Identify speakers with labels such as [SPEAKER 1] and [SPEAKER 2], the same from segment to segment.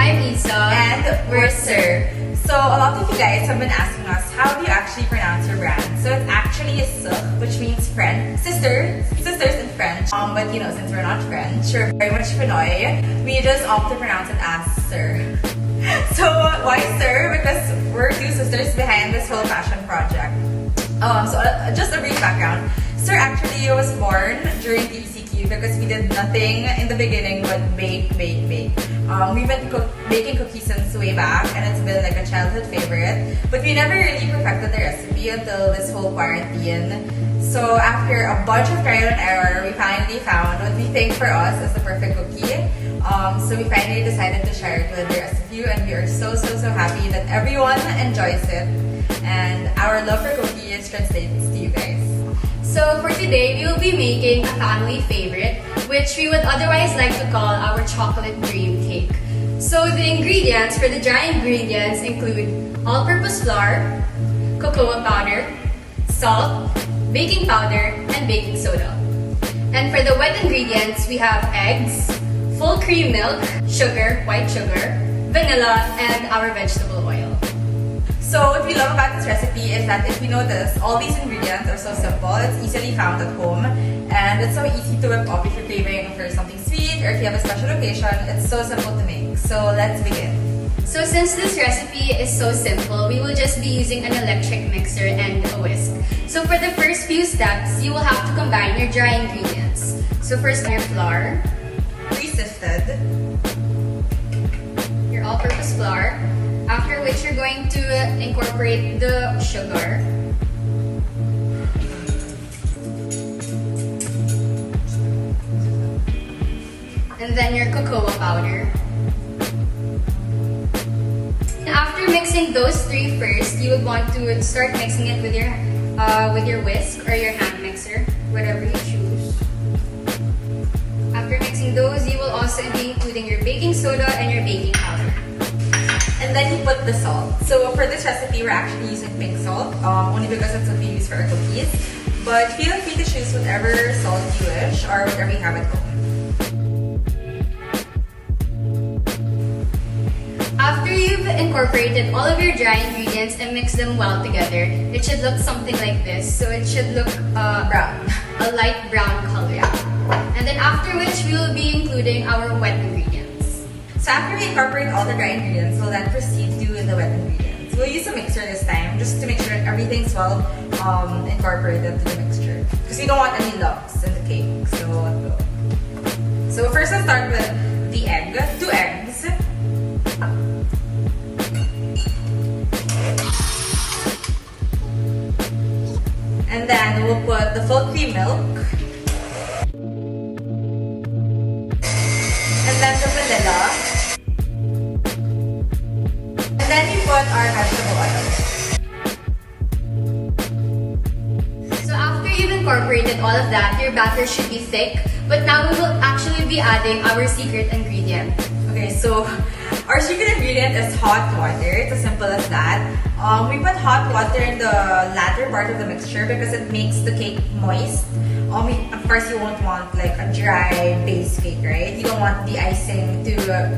[SPEAKER 1] I'm Isa.
[SPEAKER 2] And we're Soeur. So a lot of you guys have been asking us, how do you actually pronounce your brand? So it's actually Soeur, which means friend, sisters in French. But you know, since we're not French, we're very much Pinoy, we just opt to pronounce it as Soeur. So why Soeur? Because we're two sisters behind this whole fashion project. Just a brief background. Soeur actually was born during the ECQ because we did nothing in the beginning but bake. We've been baking cookies since way back, and it's been like a childhood favorite. But we never really perfected the recipe until this whole quarantine. So after a bunch of trial and error, we finally found what we think for us is the perfect cookie. So we finally decided to share it with the rest of you, and we are so happy that everyone enjoys it. And our love for cookies translates to you guys.
[SPEAKER 1] So for today, we will be making a family favorite, which we would otherwise like to call our chocolate dream cake. So the ingredients for the dry ingredients include all-purpose flour, cocoa powder, salt, baking powder, and baking soda. And for the wet ingredients, we have eggs, full cream milk, sugar, white sugar, vanilla, and our vegetable oil.
[SPEAKER 2] So what we love about this recipe is that if you notice, all these ingredients are so simple, it's easily found at home, and it's so easy to whip up if you're craving for something sweet or if you have a special occasion. It's so simple to make. So let's begin.
[SPEAKER 1] So since this recipe is so simple, we will just be using an electric mixer and a whisk. So for the first few steps, you will have to combine your dry ingredients. So first, your flour,
[SPEAKER 2] pre-sifted,
[SPEAKER 1] your all-purpose flour, after which you're going to incorporate the sugar, and then your cocoa powder. And after mixing those three first, you would want to start mixing it with your whisk or your hand mixer, whatever you choose. After mixing those, you will also be including your baking soda and your baking powder.
[SPEAKER 2] And then you put the salt. So for this recipe, we're actually using pink salt, only because that's what we use for our cookies. But feel free to choose whatever salt you wish or whatever you have at home.
[SPEAKER 1] After you've incorporated all of your dry ingredients and mixed them well together, it should look something like this. So it should look
[SPEAKER 2] brown,
[SPEAKER 1] a light brown color. And then after which we will be including our wet ingredients.
[SPEAKER 2] So after we incorporate all the dry ingredients, we'll then proceed to the wet ingredients. We'll use a mixer this time just to make sure that everything's well incorporated to the mixture. Because we don't want any lumps in the cake. So first we'll start with the egg, 2 eggs. And then we'll put the full cream milk. And then the vanilla. And then we put our vegetable oil.
[SPEAKER 1] So after you've incorporated all of that, your batter should be thick. But now we will actually be adding our secret ingredient.
[SPEAKER 2] Okay, so our secret ingredient is hot water. It's as simple as that. We put hot water in the latter part of the mixture because it makes the cake moist. Of course, you won't want like a dry base cake, right? You don't want the icing to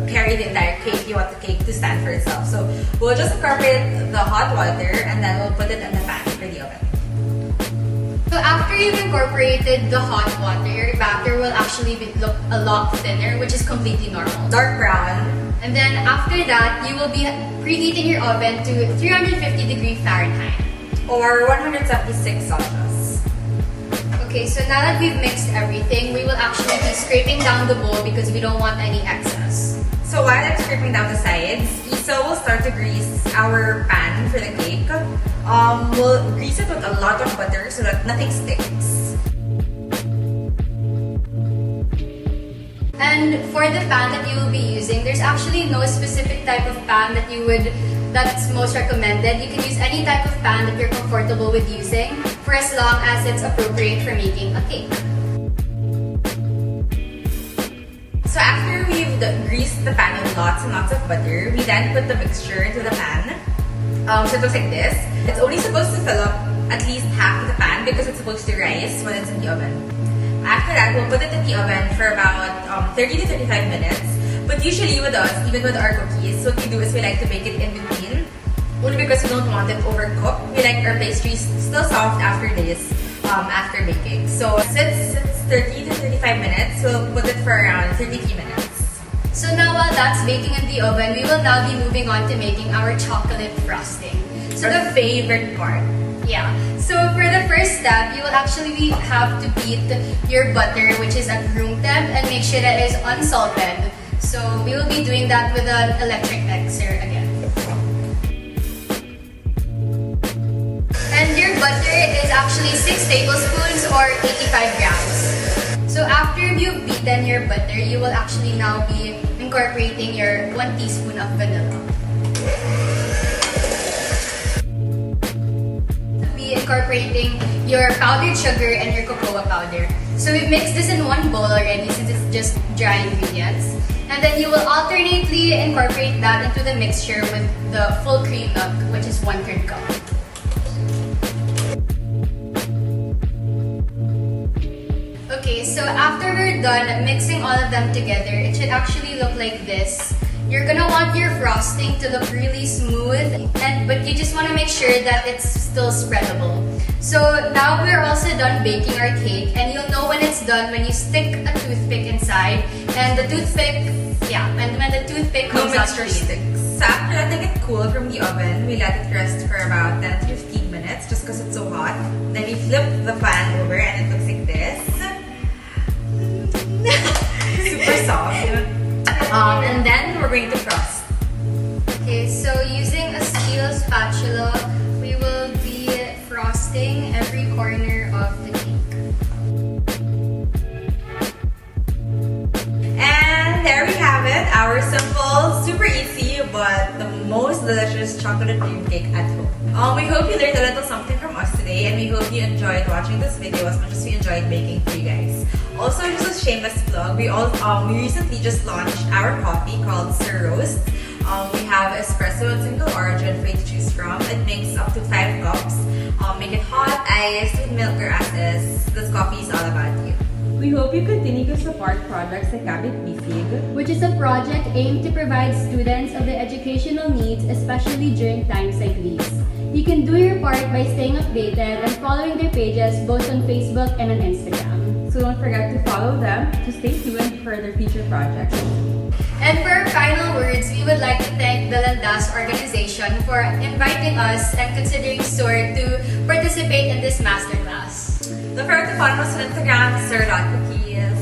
[SPEAKER 2] carry the entire cake. You want the cake to stand for itself. So we'll just incorporate the hot water and then we'll put it in the pan for the oven.
[SPEAKER 1] So after you've incorporated the hot water, your batter will actually look a lot thinner, which is completely normal.
[SPEAKER 2] Dark brown.
[SPEAKER 1] And then after that, you will be preheating your oven to 350 Fahrenheit.
[SPEAKER 2] Or 176 Celsius.
[SPEAKER 1] Okay, so now that we've mixed everything, we will actually be scraping down the bowl because we don't want any excess.
[SPEAKER 2] So while I'm scraping down the sides, Isa will start to grease our pan for the cake. We'll grease it with a lot of butter so that nothing sticks.
[SPEAKER 1] And for the pan that you will be using, there's actually no specific type of pan that's most recommended. You can use any type of pan that you're comfortable with using for as long as it's appropriate for making a cake.
[SPEAKER 2] So after we've greased the pan with lots and lots of butter, we then put the mixture into the pan. So it looks like this. It's only supposed to fill up at least half of the pan because it's supposed to rise when it's in the oven. After that, we'll put it in the oven for about 30 to 35 minutes. But usually with us, even with our cookies, what we do is we like to bake it in between. Only because we don't want it overcooked. We like our pastries still soft after this, after baking. So since it's 30 to 35 minutes, we'll put it for around 33 minutes.
[SPEAKER 1] So now while that's baking in the oven, we will now be moving on to making our chocolate frosting. So
[SPEAKER 2] The favorite part.
[SPEAKER 1] yeah. So for the first step, you will actually have to beat your butter, which is at room temp, and make sure that it is unsalted. So we will be doing that with an electric mixer again. And your butter is actually 6 tablespoons or 85 grams. So after you've beaten your butter, you will actually now be incorporating your 1 teaspoon of vanilla. Be incorporating your powdered sugar and your cocoa powder. So we've mixed this in one bowl already since it's just dry ingredients. And then you will alternately incorporate that into the mixture with the full cream milk, which is 1/3 cup. Okay, so after we're done mixing all of them together, it should actually look like this. You're gonna want your frosting to look really smooth, but you just want to make sure that it's still spreadable. So now we're also done baking our cake, and you'll know when it's done when you stick a toothpick inside, and the toothpick, and when the toothpick comes out
[SPEAKER 2] mixture
[SPEAKER 1] straight.
[SPEAKER 2] sticks. So after letting it cool from the oven, we let it rest for about 10 to 15 minutes just because it's so hot. Then we flip the pan over and it looks like this. Super soft. And then we're going to frost.
[SPEAKER 1] Okay, so using a steel spatula, we will be frosting every corner of the cake.
[SPEAKER 2] And there we have it, our simple, super easy, but the most delicious chocolate dream cake at home. We hope you learned a little something from us today, and we hope you enjoyed watching this video as much as we enjoyed making for you guys. Also, just a shameless plug, we recently just launched our coffee called Soeur. We have espresso and single origin for you to choose from. It makes up to 5 cups. Make it hot, iced, with milk or as is. This coffee is all about you.
[SPEAKER 3] We hope you continue to support projects like Kapit Bisig,
[SPEAKER 4] which is a project aimed to provide students of the educational needs, especially during times like these. You can do your part by staying updated and following their pages both on Facebook and on Instagram.
[SPEAKER 3] so don't forget to follow them to stay tuned for their future projects.
[SPEAKER 1] And for our final words, we would like to thank the Landas organization for inviting us and considering Soeur to participate in this masterclass.
[SPEAKER 2] Don't forget to follow us on Instagram, Soeur.cookies.